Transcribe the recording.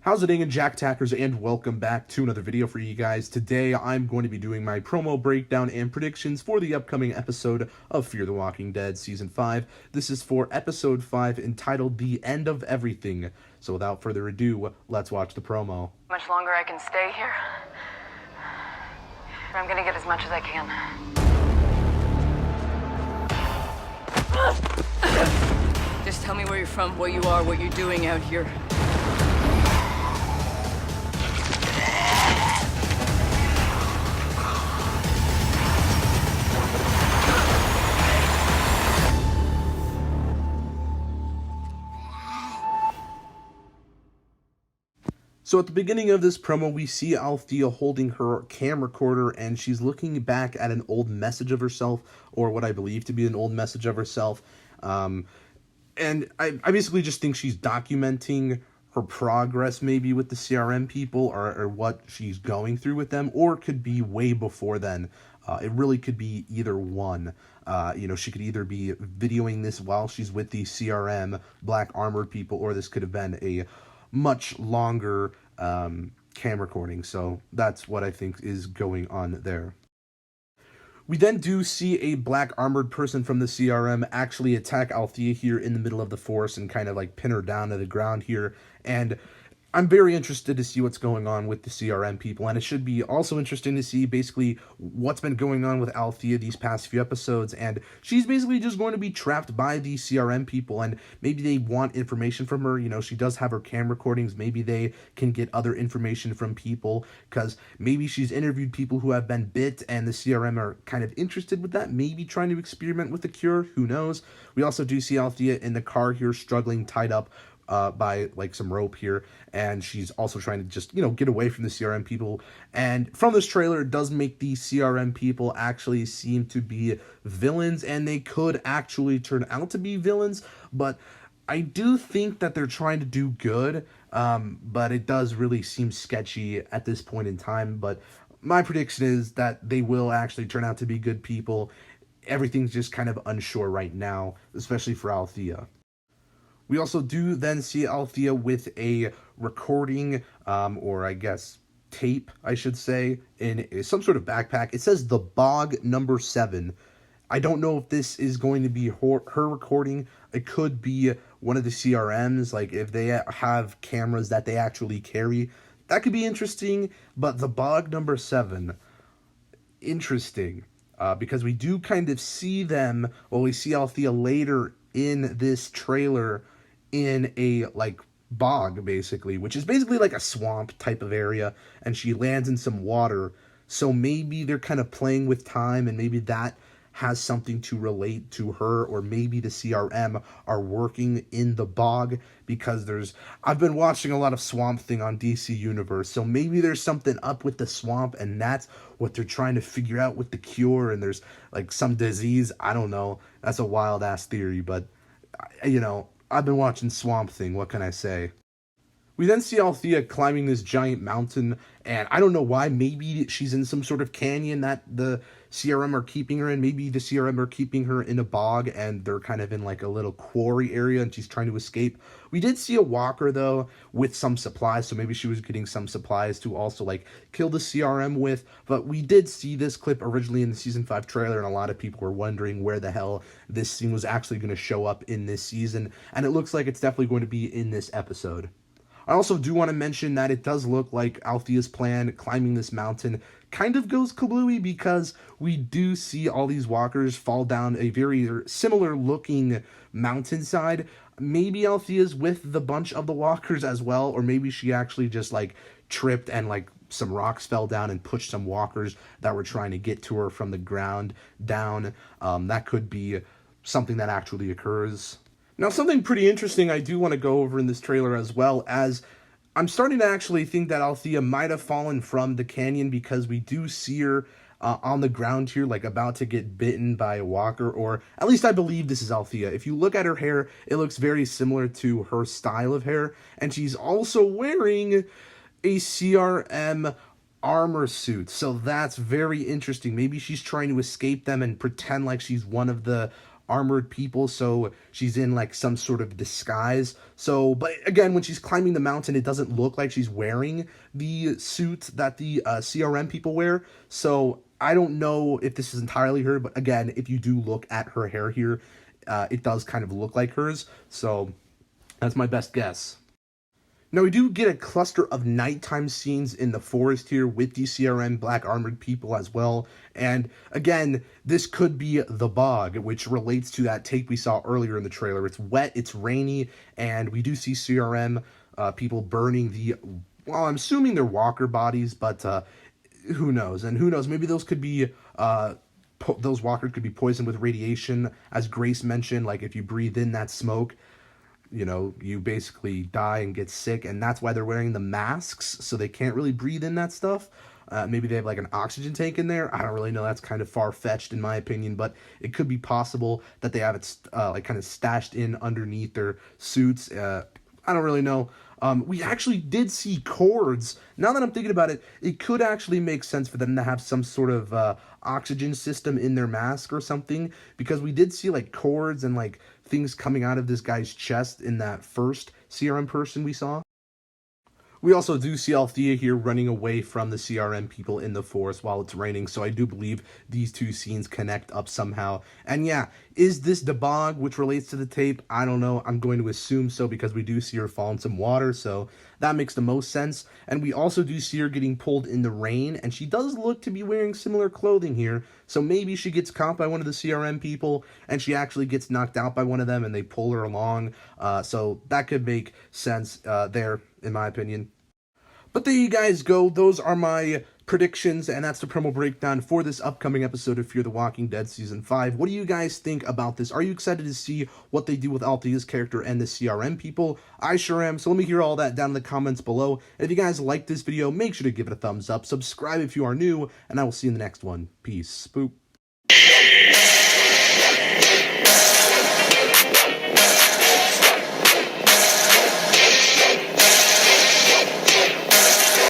How's it going, Jack Tackers, and welcome back to another video for you guys. Today I'm going to be doing my promo breakdown and predictions for the upcoming episode of Fear the Walking Dead Season 5. This is for Episode 5 entitled The End of Everything. So without further ado, let's watch the promo. Much longer I can stay here. I'm gonna get as much as I can. Just tell me where you're from, what you are, what you're doing out here. So at the beginning of this promo, we see ALTHEA holding her camera recorder, and she's looking back at an old message of herself, or what I believe to be an old message of herself. And I basically just think she's documenting her progress maybe with the CRM people, or what she's going through with them, or it could be way before then. It really could be either one. She could either be videoing this while she's with the CRM Black Armored people, or this could have been a much longer cam recording. So that's what I think is going on there. We then do see a black armored person from the CRM actually attack ALTHEA here in the middle of the forest and kind of like pin her down to the ground here. And I'm very interested to see what's going on with the CRM people, and it should be also interesting to see basically what's been going on with ALTHEA these past few episodes. And she's basically just going to be trapped by the CRM people, and maybe they want information from her. You know, she does have her cam recordings. Maybe they can get other information from people, because maybe she's interviewed people who have been bit, and the CRM are kind of interested with that, maybe trying to experiment with the cure. Who knows? We also do see ALTHEA in the car here, struggling, tied up by like some rope here, and she's also trying to just get away from the CRM people. And from this trailer, it does make the CRM people actually seem to be villains, and they could actually turn out to be villains, but I do think that they're trying to do good, but it does really seem sketchy at this point in time. But my prediction is that they will actually turn out to be good people. Everything's just kind of unsure right now, especially for ALTHEA. We also do then see ALTHEA with a recording, or I guess tape, I should say, in some sort of backpack. It says The Bog Number 7. I don't know if this is going to be her recording. It could be one of the CRMs, like if they have cameras that they actually carry. That could be interesting, but The Bog Number 7, interesting, because we do kind of see them, we see ALTHEA later in this trailer in a like bog, basically, which is basically like a swamp type of area, and she lands in some water. So maybe they're kind of playing with time, and maybe that has something to relate to her, or maybe the CRM are working in the bog, because I've been watching a lot of Swamp Thing on DC Universe, so maybe there's something up with the swamp, and that's what they're trying to figure out with the cure, and there's like some disease. I don't know. That's a wild ass theory, but I've been watching Swamp Thing, what can I say? We then see ALTHEA climbing this giant mountain, and I don't know why. Maybe she's in some sort of canyon that the CRM are keeping her in. Maybe the CRM are keeping her in a bog, and they're kind of in like a little quarry area, and she's trying to escape. We did see a walker, though, with some supplies, so maybe she was getting some supplies to also like kill the CRM with. But we did see this clip originally in the Season 5 trailer, and a lot of people were wondering where the hell this scene was actually going to show up in this season, and it looks like it's definitely going to be in this episode. I also do want to mention that it does look like ALTHEA's plan, climbing this mountain, kind of goes kablooey, because we do see all these walkers fall down a very similar looking mountainside. Maybe ALTHEA's with the bunch of the walkers as well, or maybe she actually just like tripped and like some rocks fell down and pushed some walkers that were trying to get to her from the ground down. That could be something that actually occurs. Now, something pretty interesting I do want to go over in this trailer, as well as I'm starting to actually think that ALTHEA might have fallen from the canyon, because we do see her on the ground here, like about to get bitten by a walker, or at least I believe this is ALTHEA. If you look at her hair, it looks very similar to her style of hair, and she's also wearing a CRM armor suit, so that's very interesting. Maybe she's trying to escape them and pretend like she's one of the armored people, so she's in like some sort of disguise. So, but again, when she's climbing the mountain, it doesn't look like she's wearing the suit that the CRM people wear. So I don't know if this is entirely her, but again, if you do look at her hair here, it does kind of look like hers. So that's my best guess. Now, we do get a cluster of nighttime scenes in the forest here with the CRM black armored people as well. And again, this could be the bog, which relates to that tape we saw earlier in the trailer. It's wet, it's rainy, and we do see CRM people burning the, well, I'm assuming they're walker bodies, but who knows? And who knows, maybe those could be those walkers could be poisoned with radiation, as Grace mentioned. Like if you breathe in that smoke, you know, you basically die and get sick, and that's why they're wearing the masks, so they can't really breathe in that stuff. Maybe they have like an oxygen tank in there. I don't really know. That's kind of far-fetched in my opinion, but it could be possible that they have it like kind of stashed in underneath their suits. I don't really know. We actually did see cords. Now that I'm thinking about it, it could actually make sense for them to have some sort of oxygen system in their mask or something, because we did see like cords and like things coming out of this guy's chest in that first CRM person we saw. We also do see Althea here running away from the CRM people in the forest while it's raining, so I do believe these two scenes connect up somehow. And yeah, is this the bog, which relates to the tape? I don't know. I'm going to assume so because we do see her fall in some water, so that makes the most sense. And we also do see her getting pulled in the rain, and she does look to be wearing similar clothing here, so maybe she gets caught by one of the CRM people, and she actually gets knocked out by one of them, and they pull her along. So that could make sense there, in my opinion. But there you guys go. Those are my predictions, and that's the promo breakdown for this upcoming episode of Fear the Walking Dead Season 5. What do you guys think about this? Are you excited to see what they do with Althea's character and the CRM people? I sure am, so let me hear all that down in the comments below. And if you guys like this video, make sure to give it a thumbs up, subscribe if you are new, and I will see you in the next one. Peace. Boop.